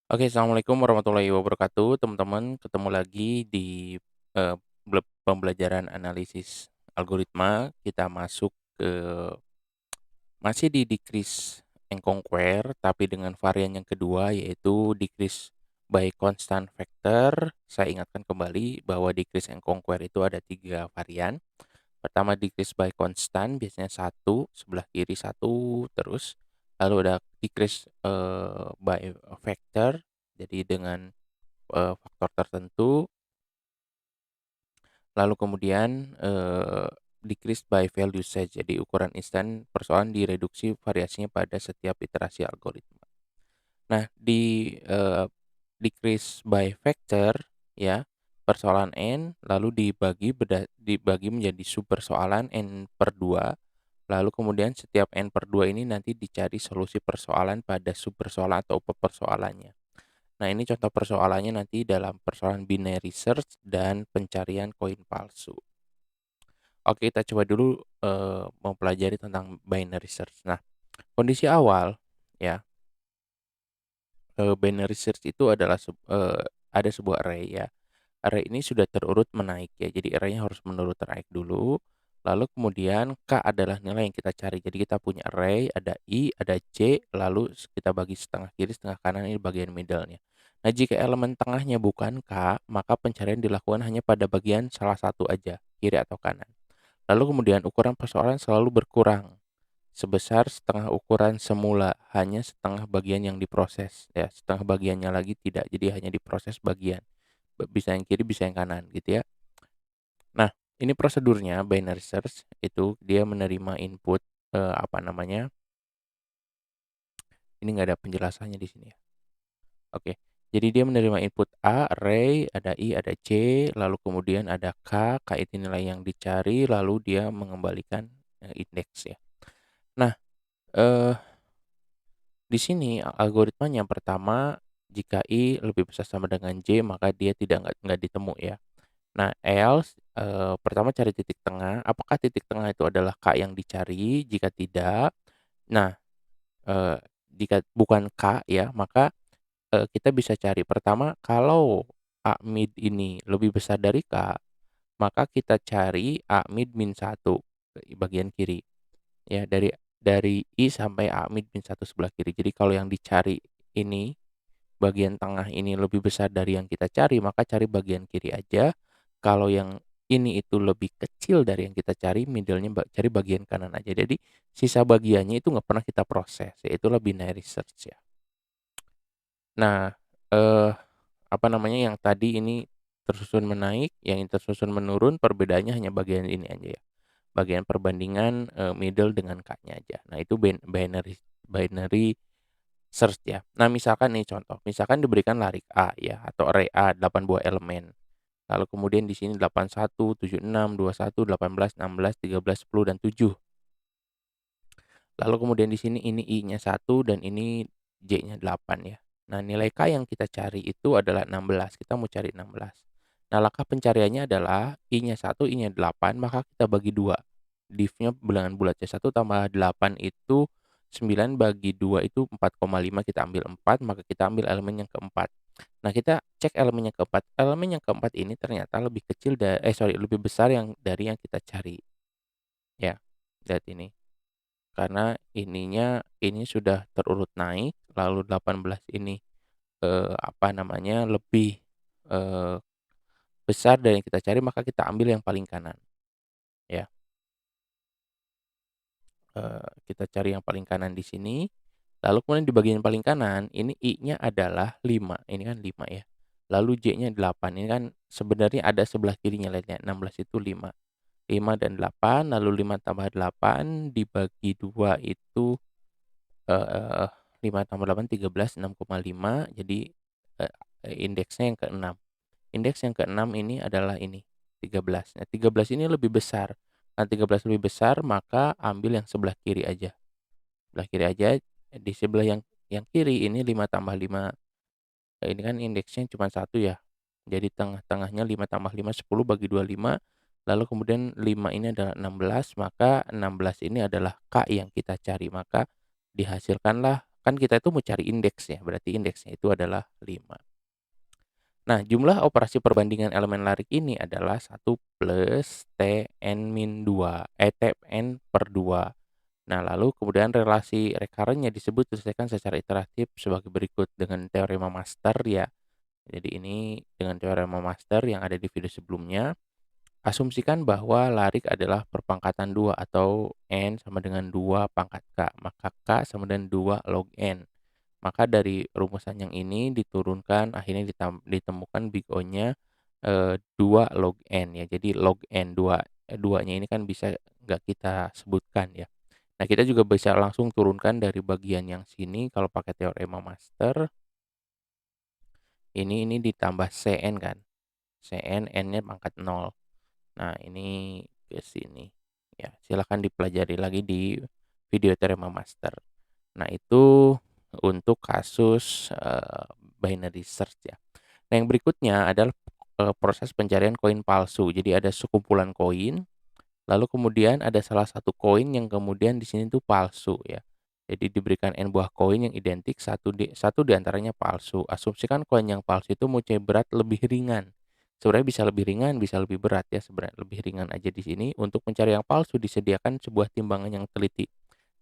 Oke, assalamualaikum warahmatullahi wabarakatuh, teman-teman. Ketemu lagi di pembelajaran analisis algoritma. Kita masuk ke masih di decrease and conquer, tapi dengan varian yang kedua yaitu decrease by constant factor. Saya ingatkan kembali bahwa decrease and conquer itu ada 3 varian. Pertama decrease by constant, biasanya satu, sebelah kiri satu terus. Lalu ada decrease by factor, jadi dengan faktor tertentu, lalu kemudian, decrease by value set, jadi ukuran instan persoalan direduksi variasinya pada setiap iterasi algoritma. Nah, di, decrease by factor ya, persoalan n lalu dibagi menjadi subpersoalan n/2, lalu kemudian setiap n/2 ini nanti dicari solusi persoalan pada subpersoalan atau persoalannya. Nah, ini contoh persoalannya nanti dalam persoalan binary search dan pencarian koin palsu. Oke, kita coba dulu mempelajari tentang binary search. Nah, kondisi awal ya, binary search itu adalah ada sebuah array ya. Array ini sudah terurut menaik ya. Jadi array-nya harus menurut naik dulu. Lalu kemudian K adalah nilai yang kita cari. Jadi kita punya array, ada I, ada J, lalu kita bagi setengah kiri, setengah kanan, ini bagian middle-nya. Nah, jika elemen tengahnya bukan K, maka pencarian dilakukan hanya pada bagian salah satu aja, kiri atau kanan. Lalu kemudian ukuran persoalan selalu berkurang sebesar setengah ukuran semula, hanya setengah bagian yang diproses ya, setengah bagiannya lagi tidak. Jadi hanya diproses bagian. Bisa yang kiri, bisa yang kanan gitu ya. Nah, ini prosedurnya binary search itu dia menerima input, apa namanya, ini nggak ada penjelasannya di sini ya. Oke, jadi dia menerima input A, array, ada I, ada C, lalu kemudian ada K itu nilai yang dicari, lalu dia mengembalikan, indeks ya. Nah, eee, di sini algoritmanya pertama, jika I lebih besar sama dengan J, maka dia nggak ditemu ya. Nah, else, pertama cari titik tengah, apakah titik tengah itu adalah K yang dicari? Jika tidak, nah, jika bukan K ya, maka, kita bisa cari pertama kalau A mid ini lebih besar dari K, maka kita cari A mid min satu bagian kiri, ya dari I sampai A mid min satu sebelah kiri. Jadi kalau yang dicari ini, bagian tengah ini lebih besar dari yang kita cari, maka cari bagian kiri aja. Kalau yang ini itu lebih kecil dari yang kita cari, middle-nya cari bagian kanan aja. Jadi sisa bagiannya itu nggak pernah kita proses, ya itulah binary search ya. Nah, eee, apa namanya, yang tadi ini tersusun menaik, yang ini tersusun menurun, perbedaannya hanya bagian ini aja ya, bagian perbandingan, middle dengan K-nya aja. Nah, itu binary binary search ya. Nah, misalkan nih contoh, misalkan diberikan larik A ya, atau array A 8 buah elemen. Lalu kemudian di sini 81, 76, 21, 18, 16, 13, 10, dan 7. Lalu kemudian di sini ini I-nya 1 dan ini J-nya 8 ya. Nah, nilai K yang kita cari itu adalah 16, kita mau cari 16. Nah, langkah pencariannya adalah I-nya 1, I-nya 8, maka kita bagi 2. Div-nya bilangan bulatnya 1 tambah 8 itu 9 bagi 2 itu 4,5, kita ambil 4, maka kita ambil elemen yang keempat. Nah, kita cek elemen yang keempat. Elemen yang keempat ini ternyata lebih kecil lebih besar dari yang kita cari. Ya, lihat ini. Karena ini sudah terurut naik, lalu 18 ini, apa namanya, lebih, eee, besar dari yang kita cari, maka kita ambil yang paling kanan, ya. Kita cari yang paling kanan di sini, lalu kemudian di bagian paling kanan, ini I-nya adalah 5, ini kan 5 ya. Lalu J-nya 8, ini kan sebenarnya ada sebelah kirinya, lihat ya, 16 itu 5. 5 dan 8, lalu 5 tambah 8 dibagi 2 itu, Eee, 5 tambah 8, 13, 6,5, jadi, indeksnya yang ke-6. Indeks yang ke-6 ini adalah ini, 13. Nah, 13 ini lebih besar. Nah, 13 lebih besar, maka ambil yang sebelah kiri aja. Sebelah kiri aja, di sebelah yang kiri ini 5 tambah 5, ini kan indeksnya cuma satu ya. Jadi tengah-tengahnya 5 tambah 5, 10 bagi 2, 5. Lalu kemudian 5 ini adalah 16, maka 16 ini adalah K yang kita cari. Maka dihasilkanlah K kan kita itu mau cari indeks ya, berarti indeksnya itu adalah 5. Nah, jumlah operasi perbandingan elemen larik ini adalah 1 plus Tn per 2. Nah, lalu kemudian relasi rekarannya disebut diselesaikan secara iteratif sebagai berikut dengan teorema master ya. Jadi ini dengan teorema master yang ada di video sebelumnya, asumsikan bahwa larik adalah perpangkatan 2 atau N sama dengan 2 pangkat K, maka K sama dengan 2 log N. Maka dari rumusan yang ini diturunkan akhirnya ditemukan big O-nya 2 log N ya. Jadi log N 2-nya ini kan bisa nggak kita sebutkan ya. Nah, kita juga bisa langsung turunkan dari bagian yang sini kalau pakai teorema master, ini ditambah Cn kan. Cn, N-nya pangkat 0. Nah, ini ke sini. Ya, silakan dipelajari lagi di video teorema master. Nah, itu untuk kasus binary search ya. Nah, yang berikutnya adalah proses pencarian koin palsu. Jadi ada sekumpulan koin, lalu kemudian ada salah satu koin yang kemudian di sini tuh palsu ya. Jadi diberikan n buah koin yang identik, satu di antaranya palsu. Asumsikan koin yang palsu itu mempunyai berat lebih ringan. Sebenarnya bisa lebih ringan, bisa lebih berat ya sebenarnya. Lebih ringan aja di sini. Untuk mencari yang palsu disediakan sebuah timbangan yang teliti.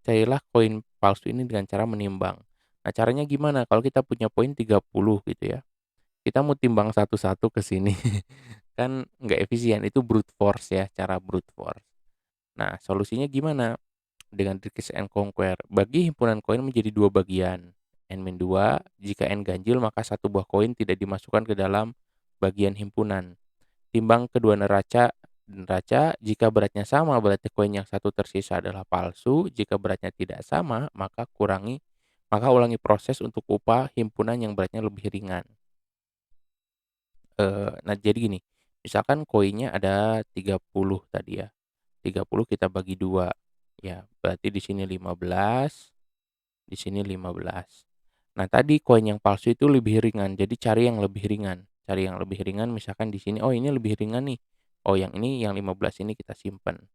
Carilah koin palsu ini dengan cara menimbang. Nah, caranya gimana? Kalau kita punya poin 30 gitu ya. Kita mau timbang satu-satu ke sini. Kan nggak efisien, itu brute force ya, cara brute force. Nah, solusinya gimana? Dengan Dirkis and Conquer, bagi himpunan koin menjadi dua bagian. N-2, jika N ganjil maka satu buah koin tidak dimasukkan ke dalam bagian himpunan. Timbang kedua neraca, jika beratnya sama berarti koin yang satu tersisa adalah palsu, jika beratnya tidak sama maka ulangi proses untuk upah himpunan yang beratnya lebih ringan. Nah, jadi gini, misalkan koinnya ada 30 tadi ya, 30 kita bagi 2, ya berarti di sini 15, di sini 15. Nah, tadi koin yang palsu itu lebih ringan, jadi cari yang lebih ringan misalkan di sini, oh ini lebih ringan nih, oh yang ini yang 15 ini kita simpen,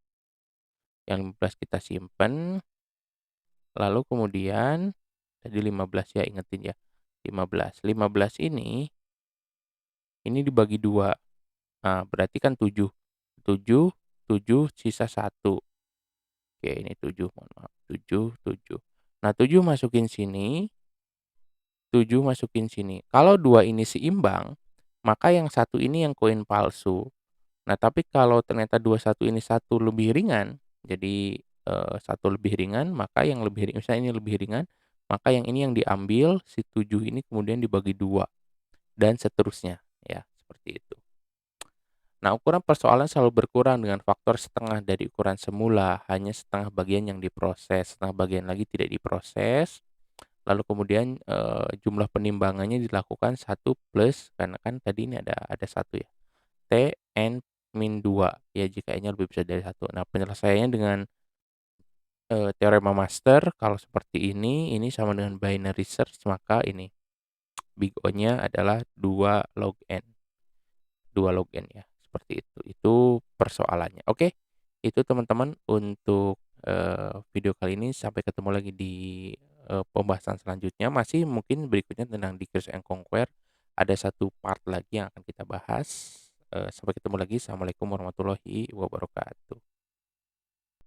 yang 15 kita simpen, lalu kemudian tadi 15 ya ingetin ya, 15 ini dibagi 2. Nah, berarti kan 7. 7, 7 sisa 1. Oke, ini 7, mohon maaf. 7, 7. Nah, 7 masukin sini, 7 masukin sini. Kalau 2 ini seimbang, maka yang satu ini yang koin palsu. Nah, tapi kalau ternyata 21 ini satu lebih ringan, jadi, satu lebih ringan, maka yang lebih misalnya ini lebih ringan, maka yang ini yang diambil, si 7 ini kemudian dibagi 2 dan seterusnya, ya, seperti itu. Nah, ukuran persoalan selalu berkurang dengan faktor setengah dari ukuran semula, hanya setengah bagian yang diproses, setengah bagian lagi tidak diproses. Lalu kemudian jumlah penimbangannya dilakukan 1 plus, karena kan tadi ini ada 1 ya, T N min 2 ya jika N-nya lebih besar dari 1. Nah, penyelesaiannya dengan teorema master kalau seperti ini sama dengan binary search, maka ini big O-nya adalah 2 log N. 2 log N ya, seperti itu. Itu persoalannya. Oke, itu teman-teman untuk, video kali ini. Sampai ketemu lagi di, pembahasan selanjutnya. Masih mungkin berikutnya tentang Decrease and Conquer. Ada satu part lagi yang akan kita bahas. Sampai ketemu lagi. Assalamualaikum warahmatullahi wabarakatuh.